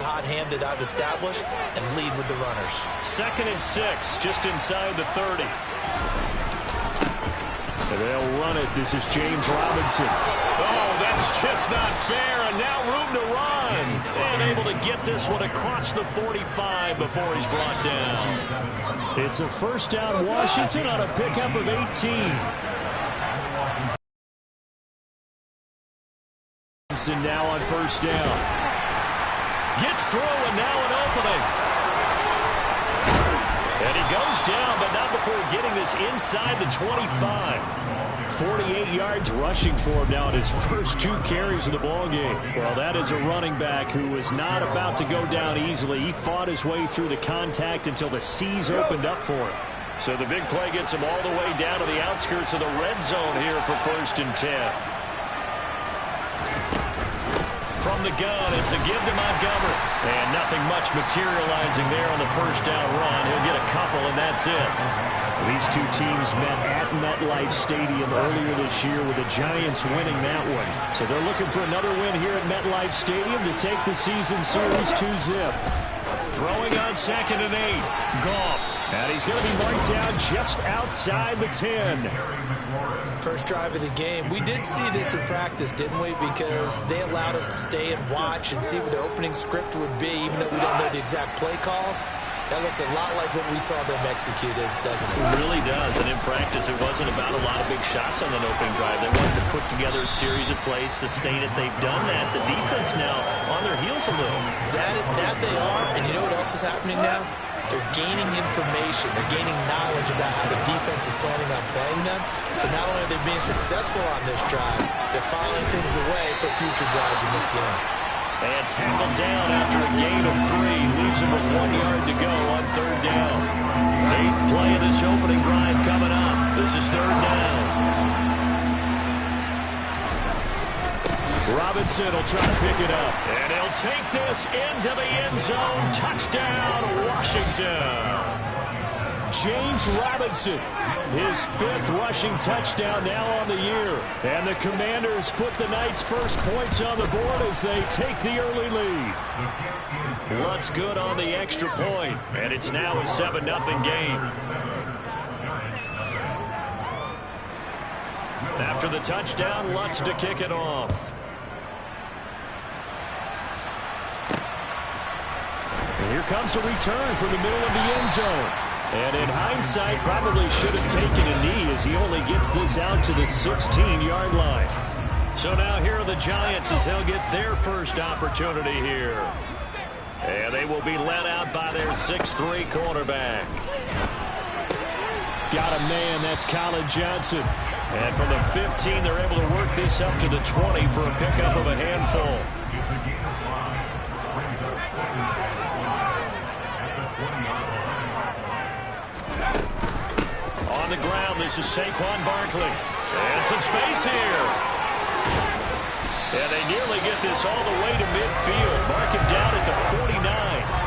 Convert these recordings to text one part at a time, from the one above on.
hot hand that I've established and lead with the runners. 2nd and 6, just inside the 30. And they'll run it. This is James Robinson. Oh, that's just not fair, and now room to run. And able to get this one across the 45 before he's brought down. It's a first down, Washington, on a pickup of 18. Now on first down. Gets through, and now an opening. And he goes down, but not before getting this inside the 25. 48 yards rushing for him now in his first 2 carries of the ballgame. Well, that is a running back who was not about to go down easily. He fought his way through the contact until the seas opened up for him. So the big play gets him all the way down to the outskirts of the red zone here for 1st and 10. From the gun, it's a give to Montgomery. And nothing much materializing there on the first down run. He'll get a couple, and that's it. These two teams met at MetLife Stadium earlier this year with the Giants winning that one. So they're looking for another win here at MetLife Stadium to take the season series 2-zip. Throwing on 2nd and 8. Goff. And he's going to be marked down just outside the 10. First drive of the game. We did see this in practice, didn't we? Because they allowed us to stay and watch and see what their opening script would be, even though we don't know the exact play calls. That looks a lot like what we saw them execute, doesn't it? It really does. And in practice, it wasn't about a lot of big shots on that opening drive. They wanted to put together a series of plays, sustain it. They've done that. The defense now on their heels a little. That they are. And you know what else is happening now? They're gaining information. They're gaining knowledge about how the defense is planning on playing them. So not only are they being successful on this drive, they're filing things away for future drives in this game. And tackled down after a gain of 3. Leaves him with 1 yard to go on 3rd down. 8th play of this opening drive coming up. This is 3rd down. Robinson will try to pick it up. And he'll take this into the end zone. Touchdown, Washington. James Robinson, his 5th rushing touchdown now on the year. And the Commanders put the Knights' first points on the board as they take the early lead. Lutz good on the extra point, and it's now a 7-0 game. After the touchdown, Lutz to kick it off. And here comes a return from the middle of the end zone. And in hindsight, probably should have taken a knee as he only gets this out to the 16-yard line. So now here are the Giants as they'll get their first opportunity here. And they will be led out by their 6'3" quarterback. Got a man, that's Colin Johnson. And from the 15, they're able to work this up to the 20 for a pickup of a handful. On the ground, this is Saquon Barkley. And some space here. And they nearly get this all the way to midfield. Mark him down at the 49.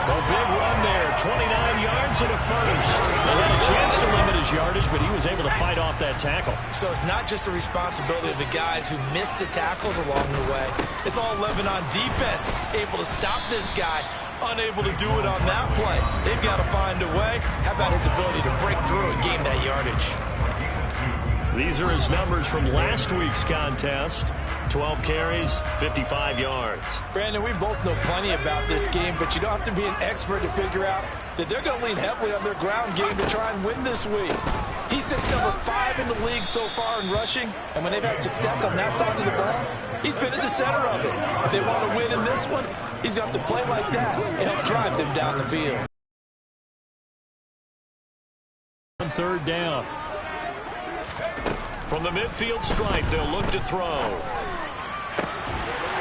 A big run there, 29 yards and a first. They had a chance to limit his yardage, but he was able to fight off that tackle. So it's not just the responsibility of the guys who missed the tackles along the way. It's all Levin on defense, able to stop this guy, unable to do it on that play. They've got to find a way. How about his ability to break through and gain that yardage? These are his numbers from last week's contest. 12 carries, 55 yards. Brandon, we both know plenty about this game, but you don't have to be an expert to figure out that they're going to lean heavily on their ground game to try and win this week. He sits number 5 in the league so far in rushing, and when they've had success on that side of the ball, he's been at the center of it. If they want to win in this one, he's got to play like that and help drive them down the field. On 3rd down. From the midfield stripe, they'll look to throw.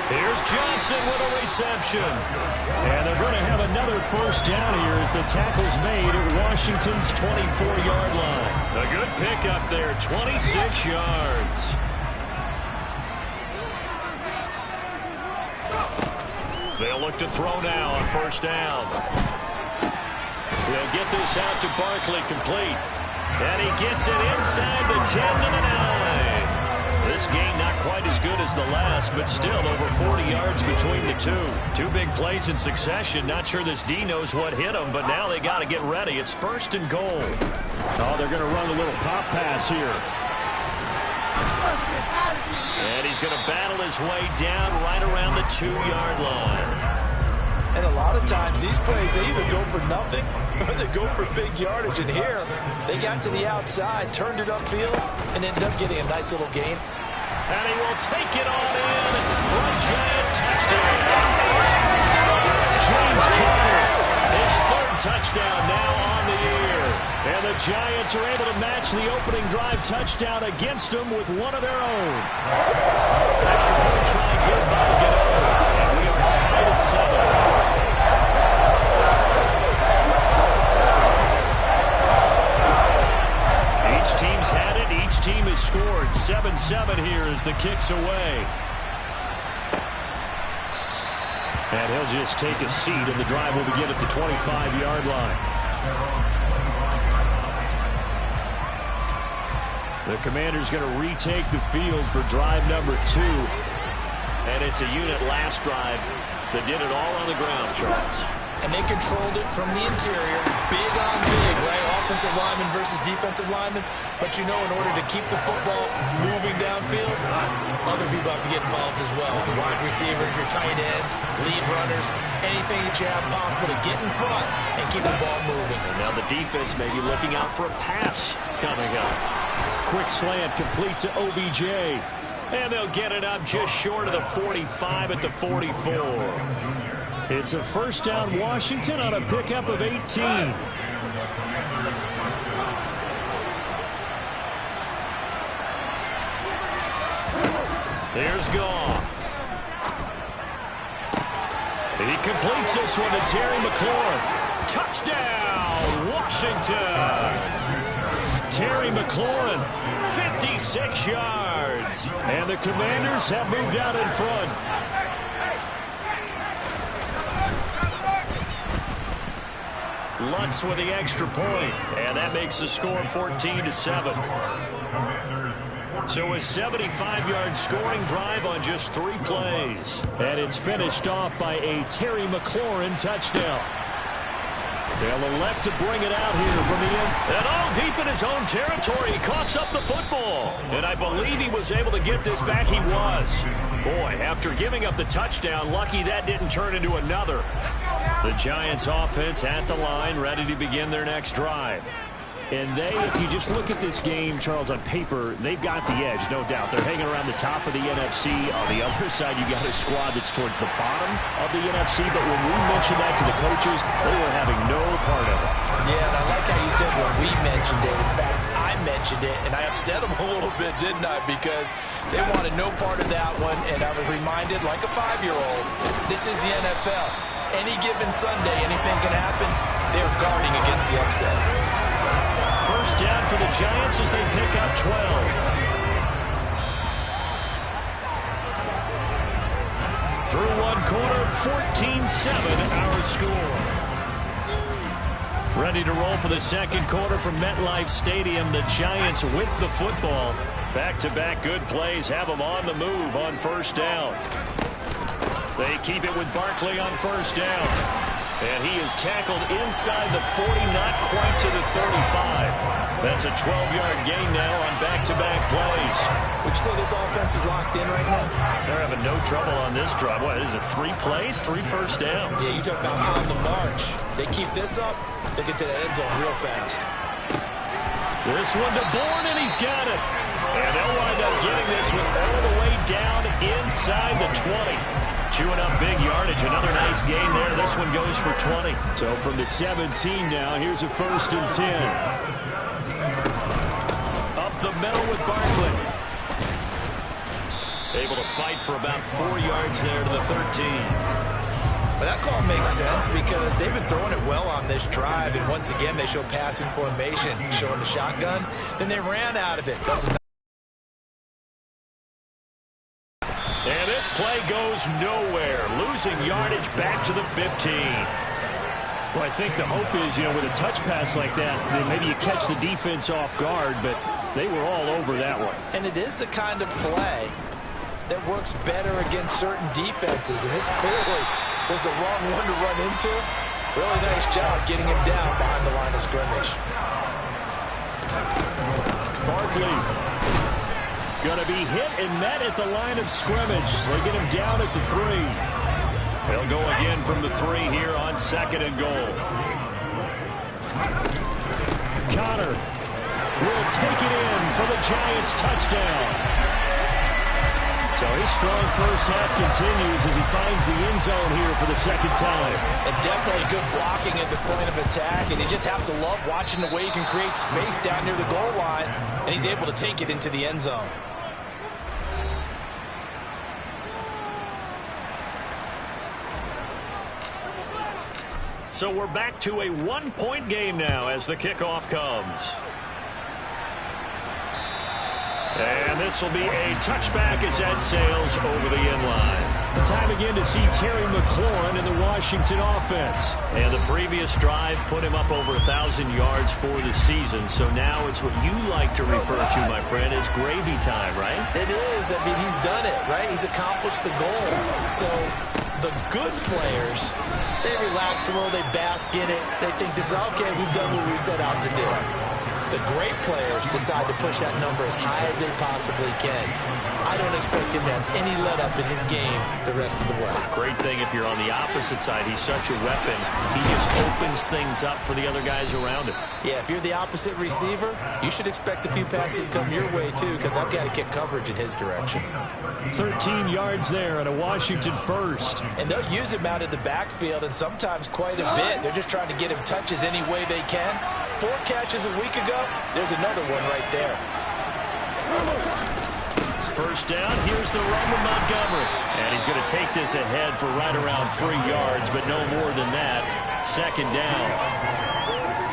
Here's Johnson with a reception. And they're going to have another first down here as the tackle's made at Washington's 24-yard line. A good pickup there, 26 yards. They'll look to throw now on first down. They'll get this out to Barkley complete. And he gets it inside the 10 to the 9. This game not quite as good as the last, but still over 40 yards between the two. Two big plays in succession. Not sure this D knows what hit him, but now they got to get ready. It's 1st and goal. Oh, they're going to run a little pop pass here. And he's going to battle his way down right around the 2-yard line. And a lot of times these plays, they either go for nothing or they go for big yardage. And here, they got to the outside, turned it upfield, and ended up getting a nice little gain. And he will take it on in for a giant touchdown. James Conner, his 3rd touchdown now on the year. And the Giants are able to match the opening drive touchdown against them with one of their own. Extra point try good by to get over. And we are tied at 7. Each team's had it. Each team has scored. 7-7 here as the kick's away. And he'll just take a seat, and the drive will begin at the 25-yard line. The Commander's going to retake the field for drive number 2. And it's a unit last drive that did it all on the ground, Charles. And they controlled it from the interior, big on big, right? Offensive lineman versus defensive lineman. But you know, in order to keep the football moving downfield, other people have to get involved as well. Your wide receivers, your tight ends, lead runners, anything that you have possible to get in front and keep the ball moving. And now the defense may be looking out for a pass coming up. Quick slant complete to OBJ. And they'll get it up just short of the 45 at the 44. It's a first down Washington on a pickup of 18. Here's Goff. He completes this one to Terry McLaurin. Touchdown, Washington. Terry McLaurin, 56 yards. And the Commanders have moved out in front. Lutz with the extra point, and that makes the score 14-7. So a 75-yard scoring drive on just 3 plays. And it's finished off by a Terry McLaurin touchdown. They'll elect to bring it out here from the end. And all deep in his own territory, he coughs up the football. And I believe he was able to get this back. He was. Boy, after giving up the touchdown, lucky that didn't turn into another. The Giants offense at the line, ready to begin their next drive. And they, if you just look at this game, Charles, on paper, they've got the edge, no doubt. They're hanging around the top of the NFC. On the other side, you got a squad that's towards the bottom of the NFC. But when we mentioned that to the coaches, they were having no part of it. Yeah, and I like how you said when we mentioned it. In fact, I mentioned it, and I upset them a little bit, didn't I? Because they wanted no part of that one, and I was reminded, like a 5-year-old, this is the NFL. Any given Sunday, anything can happen. They're guarding against the upset. First down for the Giants as they pick up 12. Through one quarter, 14-7 our score. Ready to roll for the second quarter from MetLife Stadium. The Giants with the football. Back-to-back good plays have them on the move on first down. They keep it with Barkley on first down. And he is tackled inside the 40, not quite to the 35. That's a 12-yard gain now on back-to-back plays. Would you say this offense is locked in right now? They're having no trouble on this drive. What, is it 3 plays, 3 first downs? Yeah, you talk about on the march. They keep this up, they get to the end zone real fast. This one to Bourne, and he's got it. And they'll wind up getting this one all the way down inside the 20. Chewing up big yardage. Another nice gain there. This one goes for 20. So from the 17 now, here's a 1st and 10. Up the middle with Barkley. Able to fight for about 4 yards there to the 13. But that call makes sense because they've been throwing it well on this drive. And once again, they show passing formation, showing the shotgun. Then they ran out of it. And this play goes nowhere. Losing yardage back to the 15. Well, I think the hope is, with a touch pass like that, then maybe you catch the defense off guard, but They were all over that one. And it is the kind of play that works better against certain defenses, and this clearly was the wrong one to run into. Really nice job getting him down behind the line of scrimmage. Barkley going to be hit and met at the line of scrimmage. They get him down at the 3. They'll go again from the 3 here on 2nd and goal. Connor will take it in for the Giants touchdown. So his strong first half continues as he finds the end zone here for the second time. And definitely good blocking at the point of attack, and you just have to love watching the way he can create space down near the goal line, and he's able to take it into the end zone. So we're back to a one-point game now as the kickoff comes. And this will be a touchback as that sails over the end line. Time again to see Terry McLaurin in the Washington offense. And the previous drive put him up over 1,000 yards for the season. So now it's what you like to refer to, my friend, as gravy time, right? It is. I mean, he's done it, right? He's accomplished the goal. So the good players, they relax a little, they bask in it. They think this is okay, we've done what we set out to do. The great players decide to push that number as high as they possibly can. I don't expect him to have any let-up in his game the rest of the way. Great thing if you're on the opposite side. He's such a weapon. He just opens things up for the other guys around him. Yeah, if you're the opposite receiver, you should expect a few passes come your way, too, because I've got to kick coverage in his direction. 13 yards there and a Washington first. And they'll use him out in the backfield, and sometimes quite a bit. They're just trying to get him touches any way they can. 4 catches a week ago, there's another one right there. First down, here's the run with Montgomery. And he's going to take this ahead for right around 3 yards, but no more than that. Second down.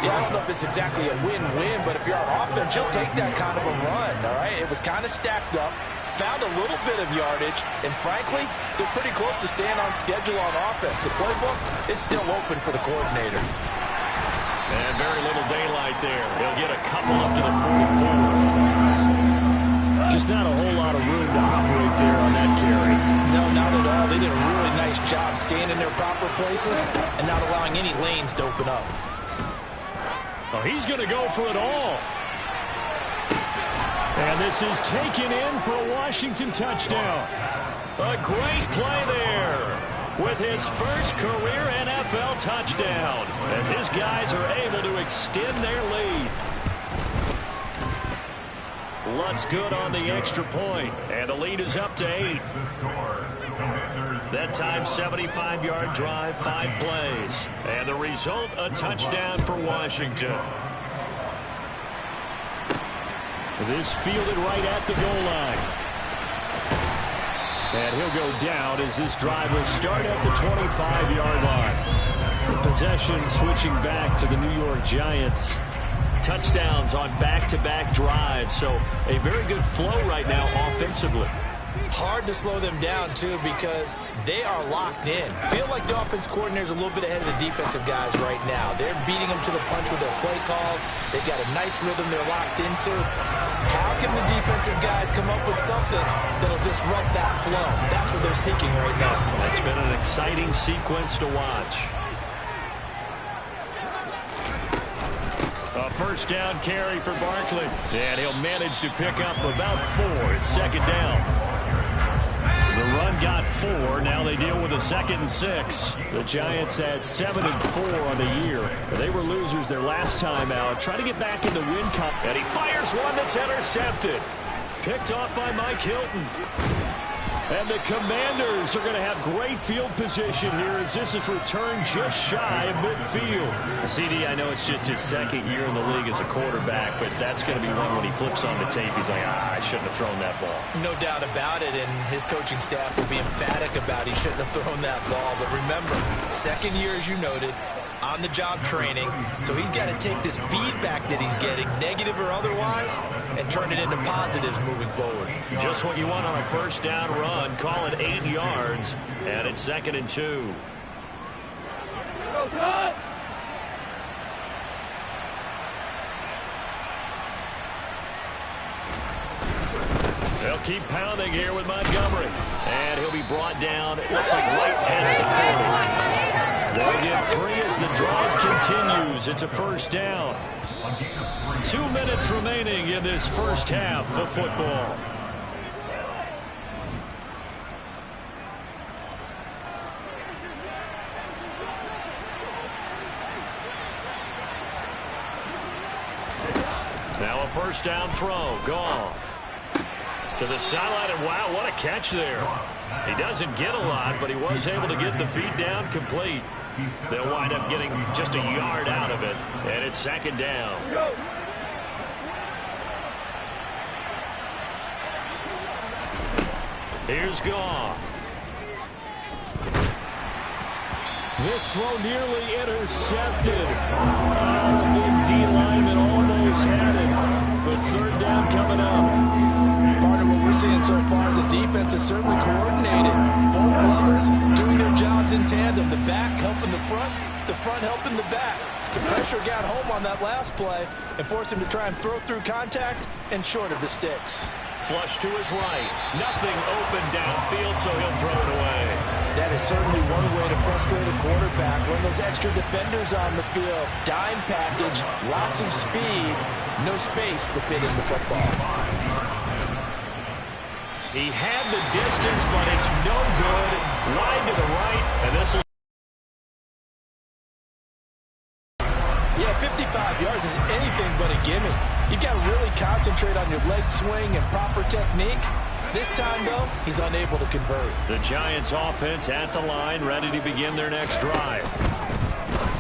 Yeah, I don't know if it's exactly a win-win, but if you're on offense, you'll take that kind of a run, all right? It was kind of stacked up, found a little bit of yardage, and frankly, they're pretty close to staying on schedule on offense. The playbook is still open for the coordinator. And very little daylight there. He'll get a couple up to the 44. Just not a whole lot of room to operate there on that carry. No, not at all. They did a really nice job staying in their proper places and not allowing any lanes to open up. Oh, he's going to go for it all. And this is taken in for a Washington touchdown. A great play there with his first career NFL touchdown as his guys are able to extend their lead. Lutt's good on the extra point, and the lead is up to 8. That time, 75-yard drive, 5 plays. And the result, a touchdown for Washington. This fielded right at the goal line. And he'll go down as this drive will start at the 25-yard line. The possession switching back to the New York Giants. Touchdowns on back-to-back drives, so a very good flow right now offensively. Hard to slow them down, too, because they are locked in. Feel like the offense coordinator's a little bit ahead of the defensive guys right now. They're beating them to the punch with their play calls. They've got a nice rhythm they're locked into. How can the defensive guys come up with something that'll disrupt that flow? That's what they're seeking right now. It's been an exciting sequence to watch. A first down carry for Barkley. And he'll manage to pick up about 4. It's second down. The run got 4. Now they deal with a 2nd and 6. The Giants had 7 and 4 on the year. They were losers their last time out. Trying to get back in the win column. And he fires one that's intercepted. Picked off by Mike Hilton. And the Commanders are going to have great field position here as this is returned just shy of midfield. CD, I know it's just his 2nd year in the league as a quarterback, but that's going to be one when he flips on the tape. He's like, I shouldn't have thrown that ball. No doubt about it, and his coaching staff will be emphatic about he shouldn't have thrown that ball. But remember, 2nd year, as you noted, on-the-job training, so he's got to take this feedback that he's getting, negative or otherwise, and turn it into positives moving forward. Just what you want on a first down run. Call it 8 yards, and it's 2nd and 2. They'll keep pounding here with Montgomery. And he'll be brought down, it looks like right at the 40. They'll get 3 as the drive continues. It's a first down. 2 minutes remaining in this first half of football. Now a first down throw. Goff to the sideline, and wow, what a catch there. He doesn't get a lot, but he was able to get the feet down complete. They'll wind up getting just a yard out of it, and it's second down. Here's Goff. This throw nearly intercepted. The big D lineman almost had it, but third down coming up. Partner, what we're seeing so far is the defense is certainly coordinated. Both levers doing their jobs in tandem. The back helping the front helping the back. The pressure got home on that last play and forced him to try and throw through contact and short of the sticks. Flush to his right. Nothing open downfield, so he'll throw it away. That is certainly one way to frustrate a quarterback. Run those extra defenders on the field. Dime package, lots of speed, no space to fit in the football. He had the distance, but it's no good. Wide to the right, and this will... Yeah, 55 yards is anything but a gimme. You've got to really concentrate on your leg swing and proper technique. This time, though, he's unable to convert. The Giants offense at the line, ready to begin their next drive.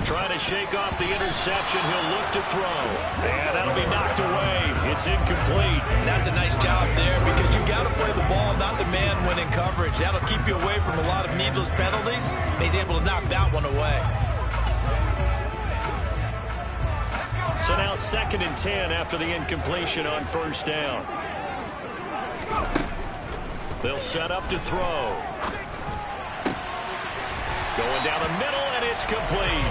Trying to shake off the interception. He'll look to throw. And that'll be knocked away. It's incomplete. That's a nice job there because you got to play the ball, not the man when in coverage. That'll keep you away from a lot of needless penalties. And he's able to knock that one away. So now 2nd and 10 after the incompletion on first down. They'll set up to throw. Going down the middle, and it's complete.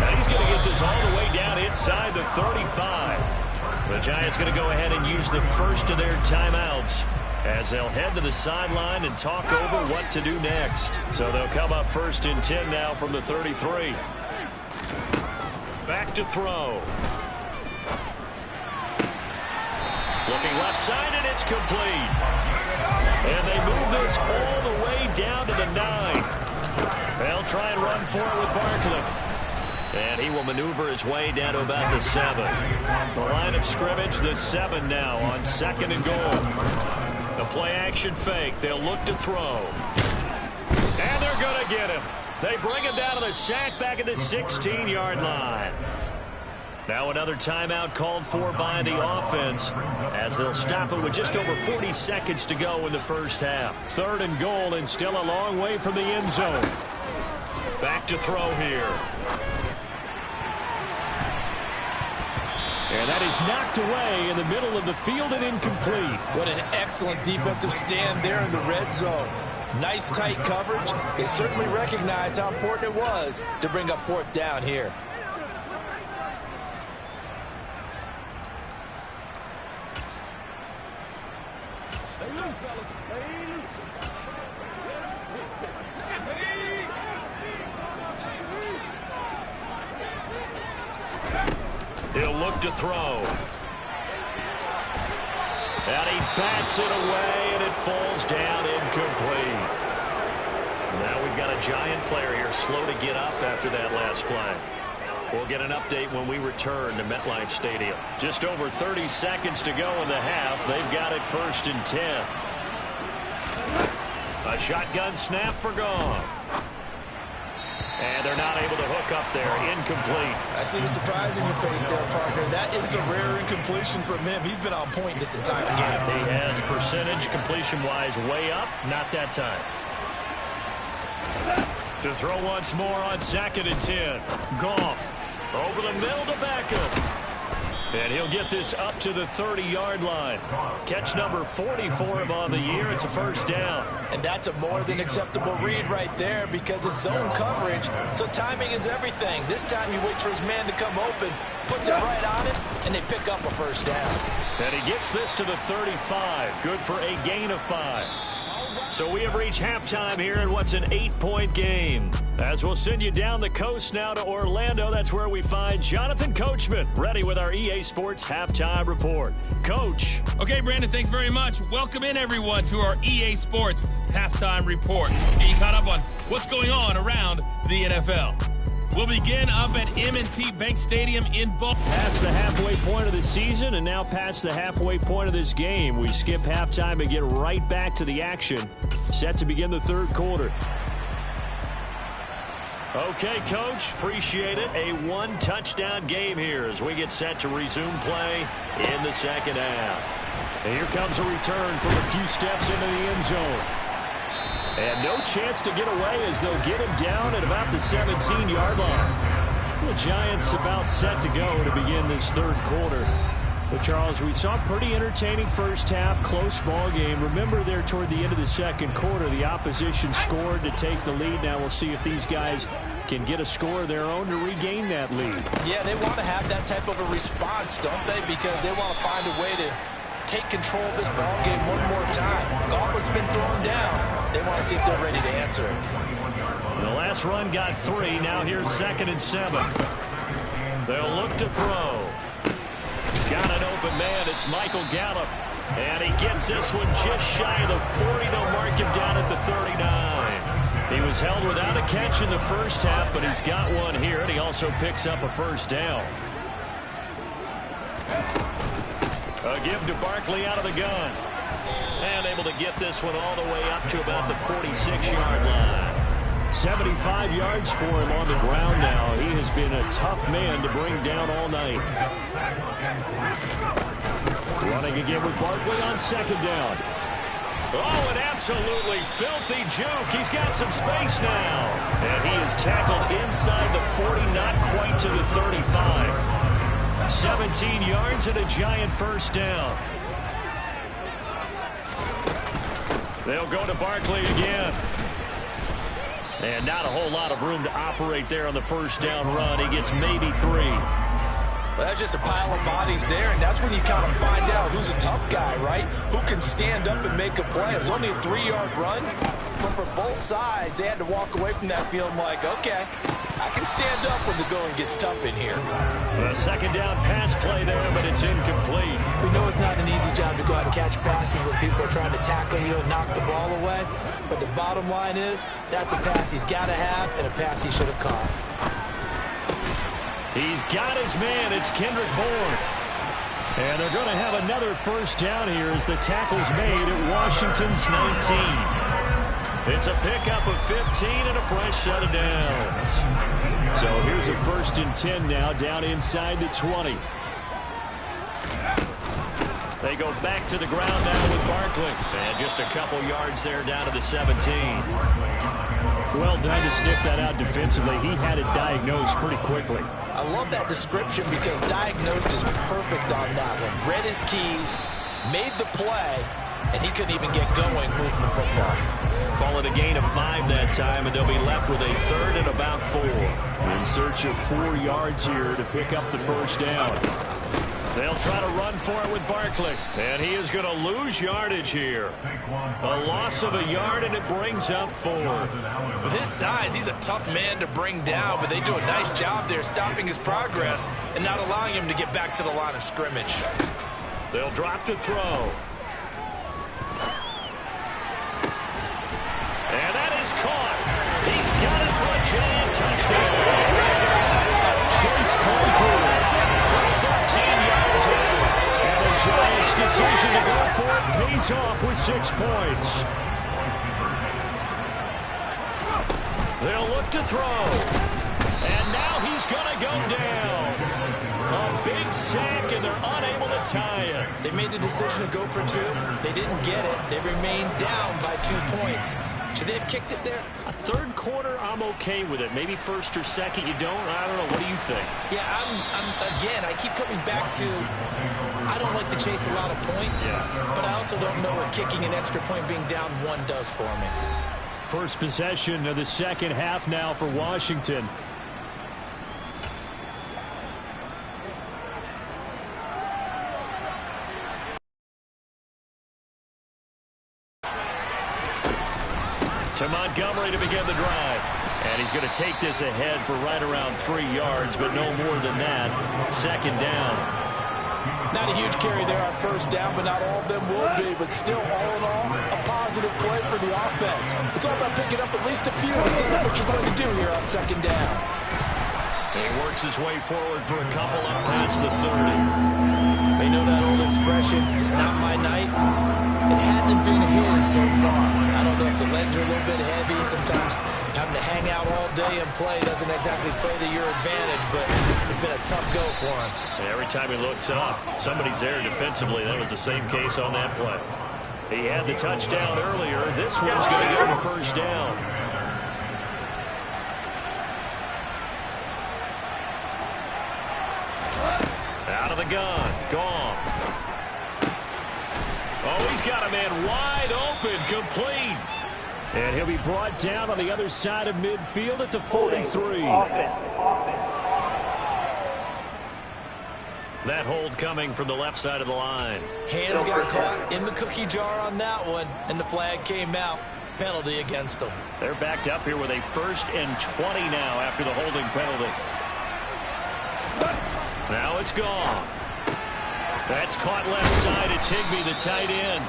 And he's going to get this all the way down inside the 35. The Giants going to go ahead and use the first of their timeouts as they'll head to the sideline and talk over what to do next. So they'll come up 1st and 10 now from the 33. Back to throw. Looking left side, and it's complete. And they move this all the way down to the 9. They'll try and run for it with Barkley. And he will maneuver his way down to about the 7. The line of scrimmage, the 7 now on 2nd and goal. The play action fake. They'll look to throw. And they're going to get him. They bring him down to the sack back at the 16-yard line. Now another timeout called for by the offense as they'll stop it with just over 40 seconds to go in the first half. 3rd and goal and still a long way from the end zone. Back to throw here. And that is knocked away in the middle of the field and incomplete. What an excellent defensive stand there in the red zone. Nice tight coverage. They certainly recognized how important it was to bring up 4th down here. He'll look to throw. And he bats it away, and it falls down incomplete. Now we've got a Giant player here slow to get up after that last play. We'll get an update when we return to MetLife Stadium. Just over 30 seconds to go in the half. They've got it 1st and 10. A shotgun snap for Goff. And they're not able to hook up there. Incomplete. I see the surprise in your face there, partner. That is a rare incompletion from him. He's been on point this entire game. He has percentage completion-wise way up. Not that time. To throw once more on 2nd and 10. Goff over the middle to Beckham. And he'll get this up to the 30-yard line. Catch number 40 for him on the year. It's a first down. And that's a more than acceptable read right there because it's zone coverage, so timing is everything. This time he waits for his man to come open, puts it right on it, and they pick up a first down. And he gets this to the 35. Good for a gain of 5. So we have reached halftime here in what's an 8-point game. As we'll send you down the coast now to Orlando, that's where we find Jonathan Coachman, ready with our EA Sports Halftime Report. Coach. Okay, Brandon, thanks very much. Welcome in, everyone, to our EA Sports Halftime Report. Get you caught up on what's going on around the NFL. We'll begin up at M&T Bank Stadium in Baltimore. Past the halfway point of the season and now past the halfway point of this game. We skip halftime and get right back to the action. Set to begin the third quarter. Okay, Coach, appreciate it. A one-touchdown game here as we get set to resume play in the second half. And here comes a return from a few steps into the end zone. And no chance to get away as they'll get him down at about the 17-yard line. The Giants about set to go to begin this third quarter. But, Charles, we saw a pretty entertaining first half, close ball game. Remember there toward the end of the second quarter, the opposition scored to take the lead. Now we'll see if these guys can get a score of their own to regain that lead. Yeah, they want to have that type of a response, don't they? Because they want to find a way to take control of this ball game one more time. Gauntlet's been thrown down. They want to see if they're ready to answer it. The last run got 3. Now here's 2nd and 7. They'll look to throw. Got an open man. It's Michael Gallup. And he gets this one just shy of the 40. They'll mark him down at the 39. He was held without a catch in the first half, but he's got one here, and he also picks up a first down. A give to Barkley out of the gun. And able to get this one all the way up to about the 46-yard line. 75 yards for him on the ground now. He has been a tough man to bring down all night. Running again with Barkley on 2nd down. Oh, an absolutely filthy juke. He's got some space now. And he is tackled inside the 40, not quite to the 35. 17 yards and a Giant first down. They'll go to Barkley again. And not a whole lot of room to operate there on the first down run. He gets maybe 3. Well, that's just a pile of bodies there, and that's when you kind of find out who's a tough guy, right? Who can stand up and make a play. It was only a 3-yard run, but for both sides, they had to walk away from that feeling like, okay, I can stand up when the going gets tough in here. A 2nd down pass play there, but it's incomplete. We know it's not an easy job to go out and catch passes when people are trying to tackle you and knock the ball away, but the bottom line is that's a pass he's got to have and a pass he should have caught. He's got his man. It's Kendrick Bourne. And they're going to have another first down here as the tackle's made at Washington's 19. It's a pickup of 15 and a fresh set of downs. So here's a 1st and 10 now down inside the 20. They go back to the ground now with Barkley. And just a couple yards there down to the 17. Well done to sniff that out defensively. He had it diagnosed pretty quickly. I love that description because diagnosed is perfect on that one. Read his keys, made the play, and he couldn't even get going moving the football. Call it a gain of 5 that time, and they'll be left with a 3rd and about 4. In search of 4 yards here to pick up the first down. They'll try to run for it with Barkley. And he is going to lose yardage here. A loss of a yard, and it brings up 4. With his size, he's a tough man to bring down, but they do a nice job there stopping his progress and not allowing him to get back to the line of scrimmage. They'll drop to throw. And that is caught. He's got it for a Giant touchdown. Chase Claypool for a 13-yard touchdown. And the Giants' decision to go for it pays off with 6 points. They'll look to throw. And now he's going to go down. A big sack, and they're unable to tie it. They made the decision to go for 2. They didn't get it. They remained down by 2 points. Should they have kicked it there? A third quarter, I'm okay with it. Maybe first or second, you don't. I don't know. What do you think? Yeah, again, I keep coming back to, I don't like to chase a lot of points, but I also don't know what kicking an extra point being down 1 does for me. First possession of the second half now for Washington. To Montgomery to begin the drive. And he's going to take this ahead for right around 3 yards, but no more than that. Second down. Not a huge carry there on first down, but not all of them will be. But still, all in all, a positive play for the offense. It's all about picking up at least a few and seeing what you're going to do here on second down. He works his way forward for a couple up past the 30. They know that old expression, it's not my night. It hasn't been his so far. I don't know if the legs are a little bit heavy. Sometimes having to hang out all day and play doesn't exactly play to your advantage, but it's been a tough go for him. And every time he looks up, somebody's there defensively. That was the same case on that play. He had the touchdown earlier. This one's going to get him a first down. Out of the gun. Gone. Oh, he's got a man wide open. Complete. And he'll be brought down on the other side of midfield at the 43. That hold coming from the left side of the line. Hands got caught in the cookie jar on that one, and the flag came out. Penalty against them. They're backed up here with a 1st and 20 now after the holding penalty. Now it's gone. That's caught left side. It's Higbee, the tight end.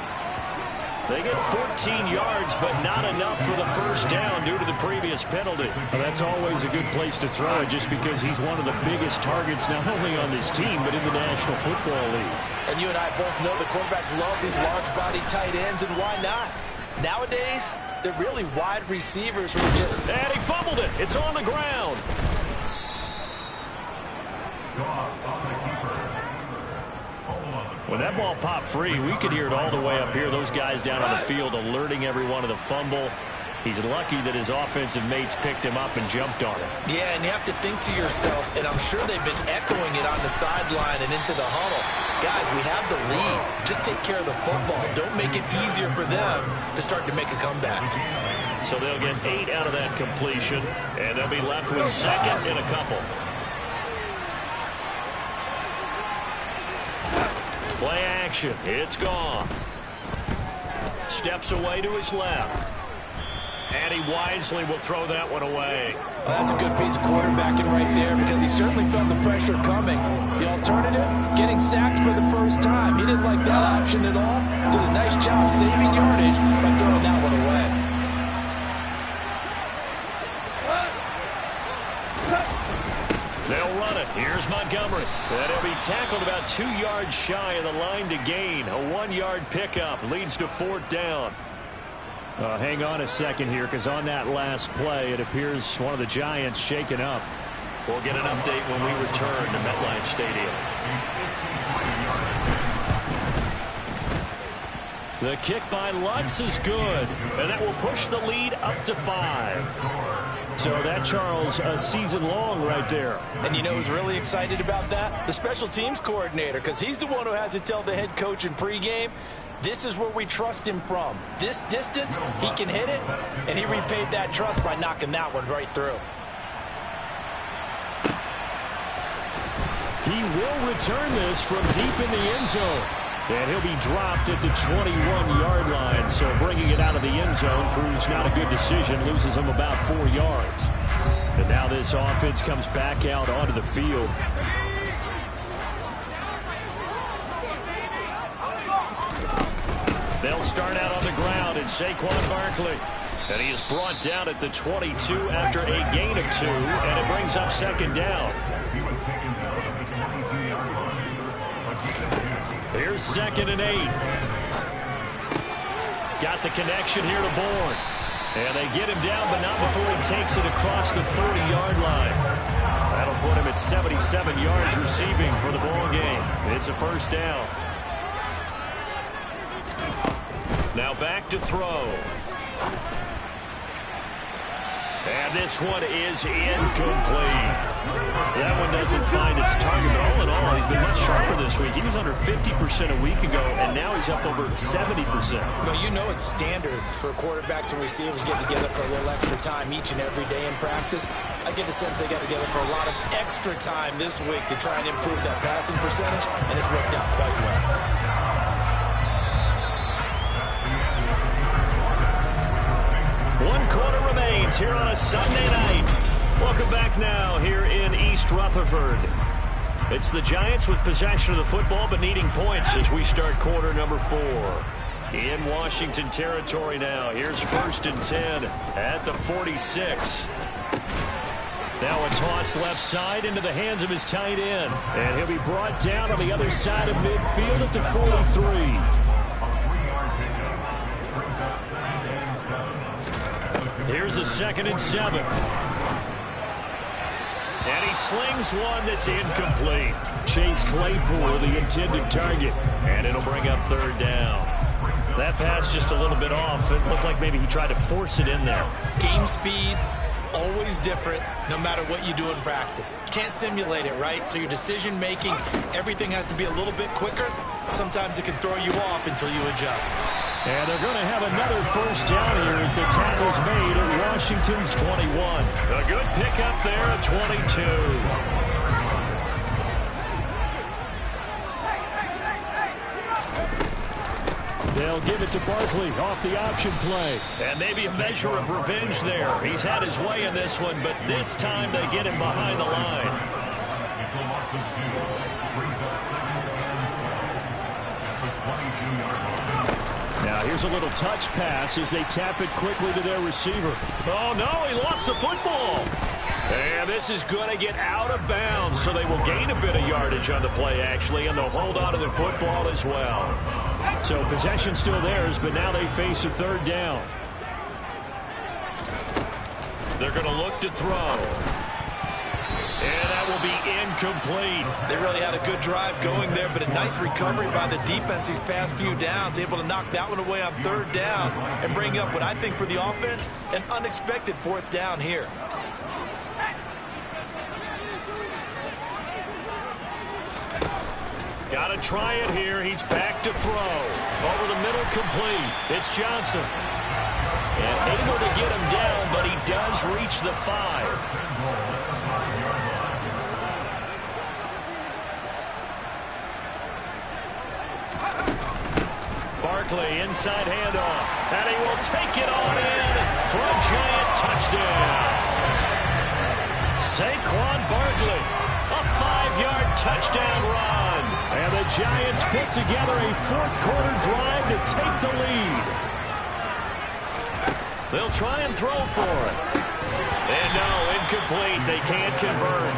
They get 14 yards, but not enough for the first down due to the previous penalty. Well, that's always a good place to throw it just because he's one of the biggest targets not only on this team but in the National Football League. And you and I both know the quarterbacks love these large-body tight ends, and why not? Nowadays, they're really wide receivers who are just... And he fumbled it. It's on the ground. When that ball popped free, we could hear it all the way up here. Those guys down on the field alerting everyone of the fumble. He's lucky that his offensive mates picked him up and jumped on him. Yeah, and you have to think to yourself, and I'm sure they've been echoing it on the sideline and into the huddle. Guys, we have the lead. Just take care of the football. Don't make it easier for them to start to make a comeback. So they'll get 8 out of that completion, and they'll be left with second and a couple. Play action. It's gone. Steps away to his left. And he wisely will throw that one away. Well, that's a good piece of quarterbacking right there because he certainly felt the pressure coming. The alternative, getting sacked for the first time. He didn't like that option at all. Did a nice job saving yardage by throwing that one away. They'll run it. Here's Montgomery. And he'll be tackled about 2 yards shy of the line to gain. A 1-yard pickup leads to 4th down. Hang on a second here because on that last play, it appears one of the Giants shaken up. We'll get an update when we return to MetLife Stadium. The kick by Lutz is good, and that will push the lead up to 5. So that, Charles, a season long right there. And you know who's really excited about that? The special teams coordinator, because he's the one who has to tell the head coach in pregame, this is where we trust him from. This distance, he can hit it, and he repaid that trust by knocking that one right through. He will return this from deep in the end zone. And he'll be dropped at the 21-yard line. So bringing it out of the end zone proves not a good decision. Loses him about 4 yards. And now this offense comes back out onto the field. They'll start out on the ground in Saquon Barkley. And he is brought down at the 22 after a gain of 2. And it brings up 2nd down. Here's 2nd and 8. Got the connection here to Bourne. And they get him down, but not before he takes it across the 40-yard line. That'll put him at 77 yards receiving for the ball game. It's a 1st down. Now back to throw. And this one is incomplete. That one doesn't find its target. But all in all, he's been much sharper this week. He was under 50% a week ago, and now he's up over 70%. Well, you know it's standard for quarterbacks and receivers get together for a little extra time each and every day in practice. I get the sense they got together for a lot of extra time this week to try and improve that passing percentage, and it's worked out quite well. One quarter remains here on a Sunday night. Welcome back now here in East Rutherford. It's the Giants with possession of the football but needing points as we start quarter number 4. In Washington territory now. Here's 1st and 10 at the 46. Now a toss left side into the hands of his tight end. And he'll be brought down on the other side of midfield at the 43. Here's a 2nd and 7. And he slings one that's incomplete. Chase Claypool, the intended target. And it'll bring up 3rd down. That pass just a little bit off. It looked like maybe he tried to force it in there. Game speed, always different no matter what you do in practice. You can't simulate it, right? So your decision making, everything has to be a little bit quicker. Sometimes it can throw you off until you adjust. And they're going to have another 1st down here as the tackle's made at Washington's 21. A good pickup there at 22. They'll give it to Barkley off the option play. And maybe a measure of revenge there. He's had his way in this one, but this time they get him behind the line. Now here's a little touch pass as they tap it quickly to their receiver. Oh, no, he lost the football. And this is going to get out of bounds, so they will gain a bit of yardage on the play, actually, and they'll hold on to the football as well. So possession still theirs, but now they face a 3rd down. They're going to look to throw. And that will be incomplete. They really had a good drive going there, but a nice recovery by the defense these past few downs, able to knock that one away on 3rd down and bring up what I think for the offense, an unexpected 4th down here. Got to try it here. He's back to throw. Over the middle, complete. It's Johnson. And able to get him down, but he does reach the 5. Barkley, inside handoff. And he will take it on in for a Giant touchdown. Saquon Barkley, a 5-yard touchdown run. And the Giants put together a 4th quarter drive to take the lead. They'll try and throw for it. And no, incomplete. They can't convert.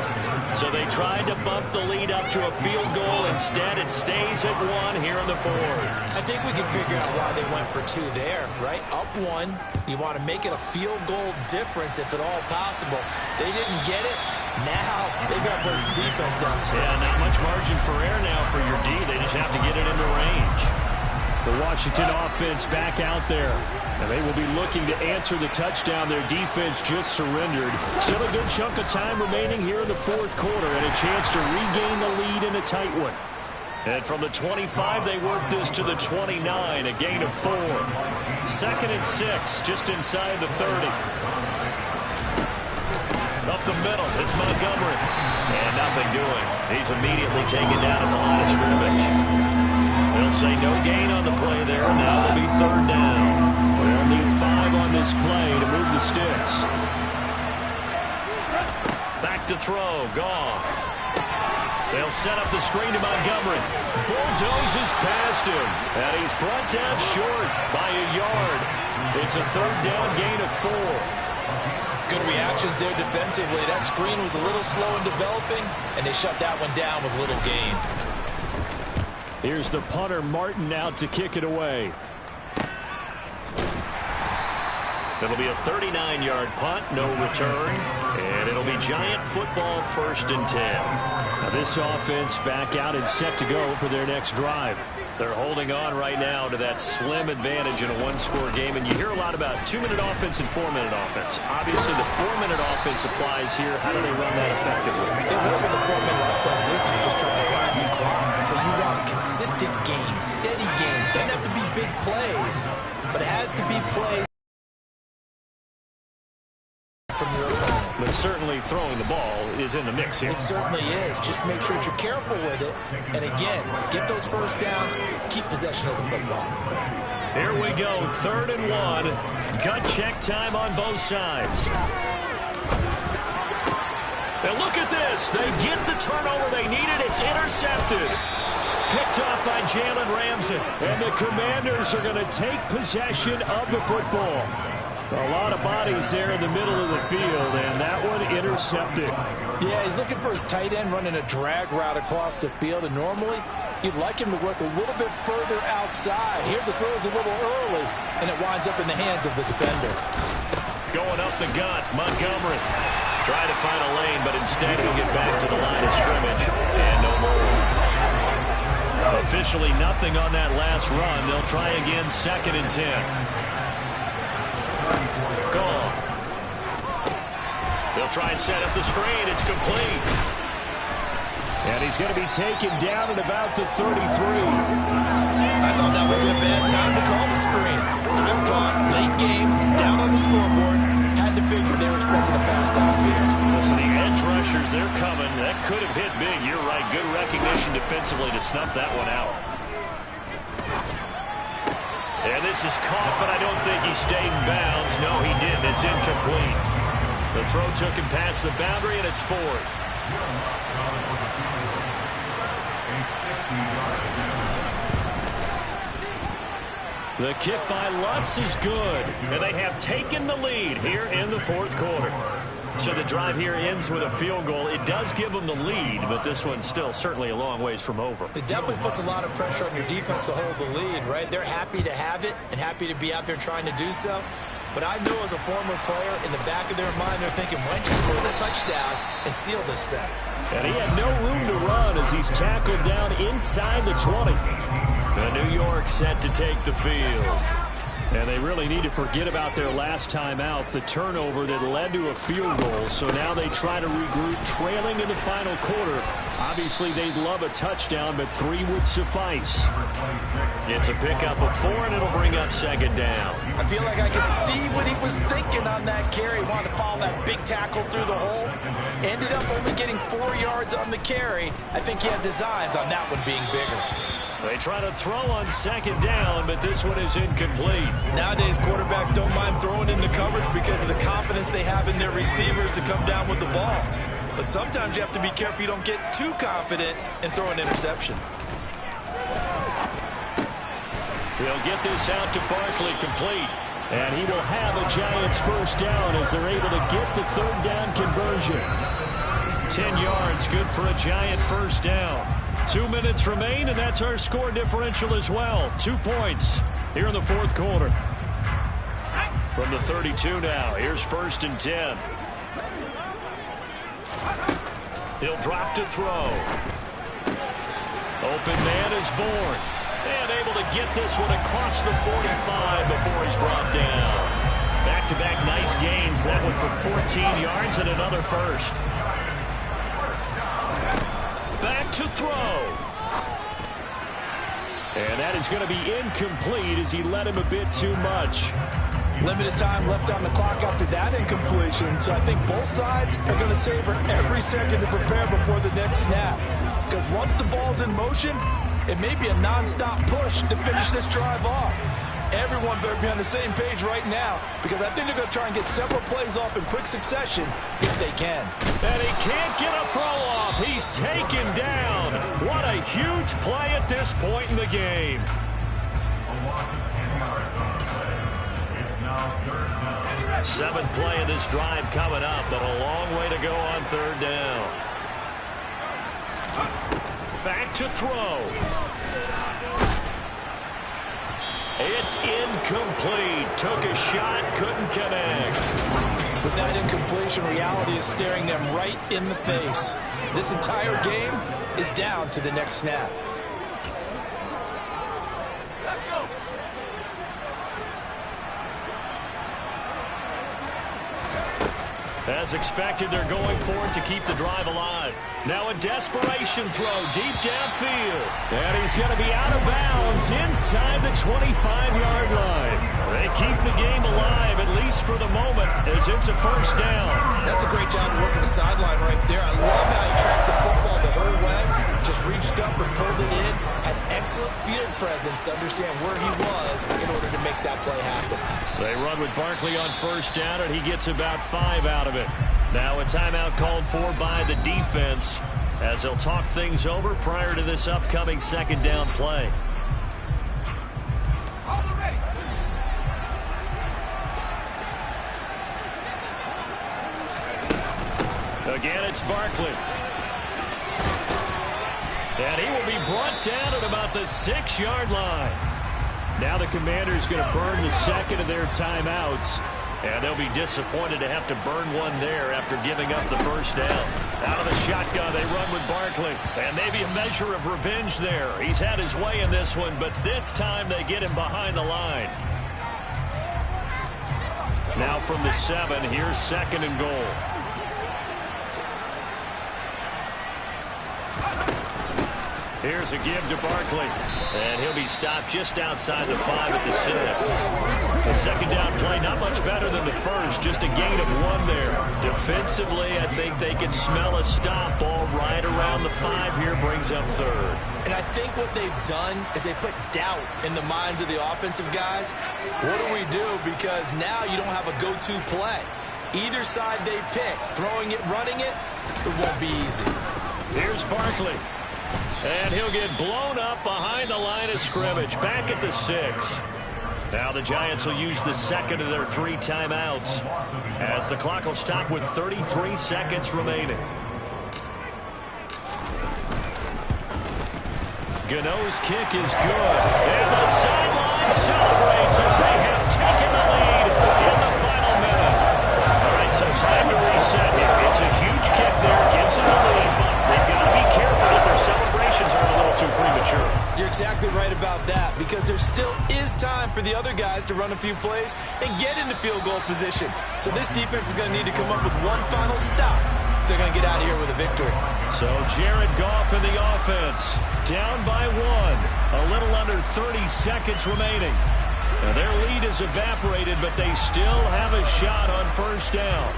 So they tried to bump the lead up to a field goal. Instead, it stays at 1 here in the 4th. I think we can figure out why they went for 2 there, right? Up 1, you want to make it a field goal difference if at all possible. They didn't get it. Now they've got to play some defense down the stretch. Yeah, not much margin for error now for your D. They just have to get it into range. The Washington offense back out there. And they will be looking to answer the touchdown. Their defense just surrendered. Still a good chunk of time remaining here in the 4th quarter and a chance to regain the lead in a tight one. And from the 25, they work this to the 29, a gain of 4. 2nd and 6, just inside the 30. Up the middle, it's Montgomery. And nothing doing. He's immediately taken down at the line of scrimmage. They'll say no gain on the play there, and now it'll be 3rd down. They'll need 5 on this play to move the sticks. Back to throw, Goff. They'll set up the screen to Montgomery. Bulldozes past him, and he's brought down short by a yard. It's a 3rd down gain of 4. Good reactions there defensively. That screen was a little slow in developing, and they shut that one down with little gain. Here's the punter, Martin, out to kick it away. It'll be a 39-yard punt, no return, and it'll It'll be Giant football, 1st and 10. Now this offense back out and set to go for their next drive. They're holding on right now to that slim advantage in a one-score game, and you hear a lot about 2-minute offense and 4-minute offense. Obviously, the 4-minute offense applies here. How do they run that effectively? They work with the 4-minute offense is just trying to grind the clock. So you want consistent gains, steady gains. Doesn't have to be big plays, but it has to be plays from your opponent. But certainly throwing the ball is in the mix here. It certainly is. Just make sure that you're careful with it. And again, get those first downs, keep possession of the football. Here we go, 3rd and 1. Gut check time on both sides. And look at this. They get the turnover they needed. It's intercepted. Picked off by Jalen Ramsey. And the Commanders are going to take possession of the football. A lot of bodies there in the middle of the field, and that one intercepted. Yeah, he's looking for his tight end running a drag route across the field, and normally you'd like him to work a little bit further outside. Here the throw is a little early, and it winds up in the hands of the defender. Going up the gut, Montgomery. Trying to find a lane, but instead he'll get back to the line of scrimmage, and no more. Officially nothing on that last run. They'll try again, 2nd and 10. Gone. They'll try and set up the screen. It's complete. And he's going to be taken down at about the 33. I thought that wasn't a bad time to call the screen. I thought late game, down on the scoreboard, had to figure they were expecting a pass downfield. Listen, the edge rushers, they're coming. That could have hit big. You're right. Good recognition defensively to snuff that one out. And this is caught, but I don't think he stayed in bounds. No, he didn't. It's incomplete. The throw took him past the boundary, and it's 4th. The kick by Lutz is good, and they have taken the lead here in the 4th quarter. So the drive here ends with a field goal. It does give them the lead, but this one's still certainly a long ways from over. It definitely puts a lot of pressure on your defense to hold the lead, right? They're happy to have it and happy to be out there trying to do so. But I know as a former player, in the back of their mind, they're thinking, why don't you score the touchdown and seal this thing? And he had no room to run as he's tackled down inside the 20. The New York set to take the field. And they really need to forget about their last time out, the turnover that led to a field goal. So now they try to regroup, trailing in the final quarter. Obviously, they'd love a touchdown, but 3 would suffice. It's a pickup of 4, and it'll bring up 2nd down. I feel like I could see what he was thinking on that carry. He wanted to follow that big tackle through the hole. Ended up only getting 4 yards on the carry. I think he had designs on that one being bigger. They try to throw on 2nd down, but this one is incomplete. Nowadays, quarterbacks don't mind throwing into coverage because of the confidence they have in their receivers to come down with the ball. But sometimes you have to be careful you don't get too confident and throw an interception. He'll get this out to Barkley, complete. And he will have a Giants 1st down as they're able to get the 3rd down conversion. 10 yards, good for a Giant 1st down. 2 minutes remain, and that's our score differential as well. 2 points here in the 4th quarter. From the 32 now, here's 1st and 10. He'll drop to throw. Open man is born. And able to get this one across the 45 before he's brought down. Back-to-back nice gains. That one for 14 yards and another 1st. Back to throw. And that is going to be incomplete as he led him a bit too much. Limited time left on the clock after that incompletion, so I think both sides are going to savor every second to prepare before the next snap. Because once the ball's in motion, it may be a non-stop push to finish this drive off. Everyone better be on the same page right now, because I think they're going to try and get several plays off in quick succession if they can. And he can't get a throw off. He's taken down. What a huge play at this point in the game. 7th play of this drive coming up, but a long way to go on 3rd down. Back to throw. It's incomplete. Took a shot, couldn't connect. With that incompletion, reality is staring them right in the face. This entire game is down to the next snap. As expected, they're going for it to keep the drive alive. Now a desperation throw deep downfield. And he's going to be out of bounds inside the 25-yard line. They keep the game alive, at least for the moment, as it's a first down. That's a great job of working the sideline right there. I love how he tracked the football the whole way. Just reached up and pulled it in. Had excellent field presence to understand where he was in order to make that play happen. They run with Barkley on first down, and he gets about 5 out of it. Now a timeout called for by the defense as they'll talk things over prior to this upcoming second down play. Again, it's Barkley. And he will be brought down at about the 6-yard line. Now the Commanders going to burn the second of their timeouts. And they'll be disappointed to have to burn one there after giving up the first down. Out of the shotgun, they run with Barkley. And maybe a measure of revenge there. He's had his way in this one, but this time they get him behind the line. Now from the 7, here's second and goal. Here's a give to Barkley. And he'll be stopped just outside the 5 at the 6. The second down play, not much better than the first. Just a gain of 1 there. Defensively, I think they can smell a stop. Ball right around the 5 here, brings up third. And I think what they've done is they put doubt in the minds of the offensive guys. What do we do? Because now you don't have a go-to play. Either side they pick, throwing it, running it, it won't be easy. Here's Barkley. And he'll get blown up behind the line of scrimmage. Back at the 6. Now the Giants will use the second of their 3 timeouts as the clock will stop with 33 seconds remaining. Gano's kick is good. And the sideline celebrates as they have taken the lead in the final minute. All right, so time to reset here. It's a huge kick there. Gets in the lead, but they've got to be careful that their celebrations are a little too premature. You're exactly right about that, because there still is time for the other guys to run a few plays and get into field goal position. So this defense is going to need to come up with one final stop if they're going to get out of here with a victory. So Jared Goff in the offense, down by 1. A little under 30 seconds remaining. Now their lead is evaporated, but they still have a shot on first down.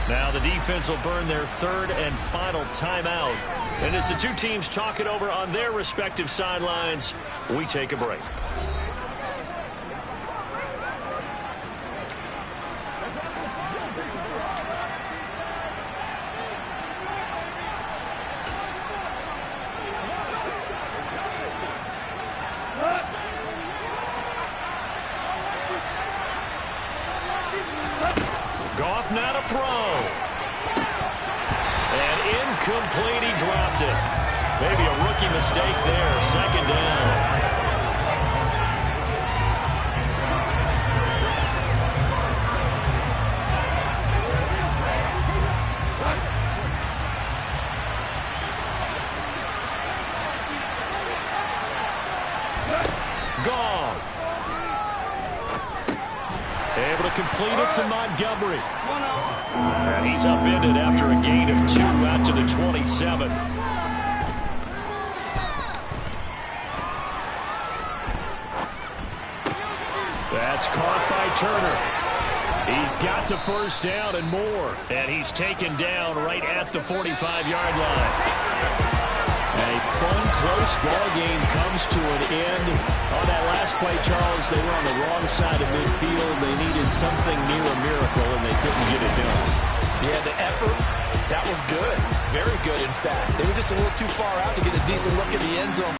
Now the defense will burn their 3rd and final timeout. And as the two teams talk it over on their respective sidelines, we take a break. Goff now to throw. And incomplete, he dropped it. Maybe a rookie mistake there. Second down. Goff. Able to complete it to Montgomery. And he's upended after a gain of 2 out to the 27. That's caught by Turner. He's got the first down and more. And he's taken down right at the 45-yard line. A fun, close ball game comes to an end. On that last play, Charles, they were on the wrong side of midfield. They needed something near a miracle, and they couldn't get it done. Yeah, the effort, that was good. Very good, in fact. They were just a little too far out to get a decent look in the end zone.